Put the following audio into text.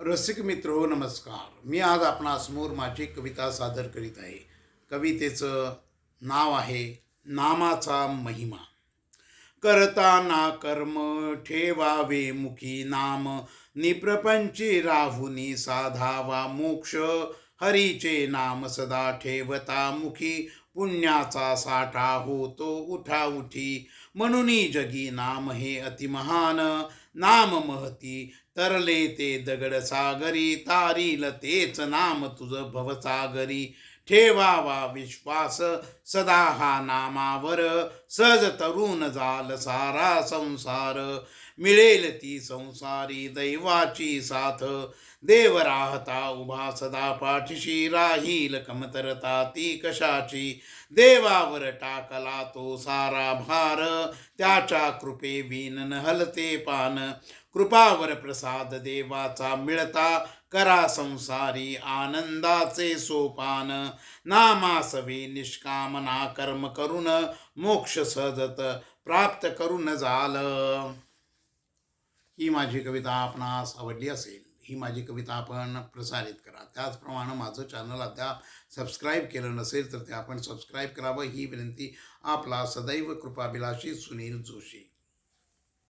रसिक मित्रो नमस्कार. मी आज आपणासमोर माझी कविता सादर करीत आहे. कवितेचं नाव आहे नामाचा महिमा. करताना कर्म ठेवावे मुखी नाम, निप्रपंची राहुनी साधावा मोक्ष. हरीचे नाम सदा ठेवता मुखी, पुण्याचा साठा होतो उठाउठी. म्हणून जगी नाम हे अतिमहान, नाम महती तरले ते दगड सागरी. तारील तेच नाम तुझ भवसागरी. ठेवावा विश्वास सदा हा नामावर, सहज तरुण जाल सारा संसार. मिळेल ती संसारी दैवाची साथ, देव राहता उभा सदा पाठीशी. राहील कमतरता ती कशाची, देवावर टाकला तो सारा भार. त्याच्या कृपे विन हलते पान, कृपावर प्रसाद देवाचा मिळता. करा संसारी आनंदाचे सोपान, नामासवे निष्कामना कर्म करून. मोक्ष सहजत प्राप्त करून जाल. ही माझी कविता आपणास आवडली असेल, ही माझी कविता आपण प्रसारित करा. त्याचप्रमाणे माझं चॅनल अद्याप सबस्क्राईब केलं नसेल तर ते आपण सबस्क्राईब करावं ही विनंती. आपला सदैव कृपाभिलाषी सुनील जोशी.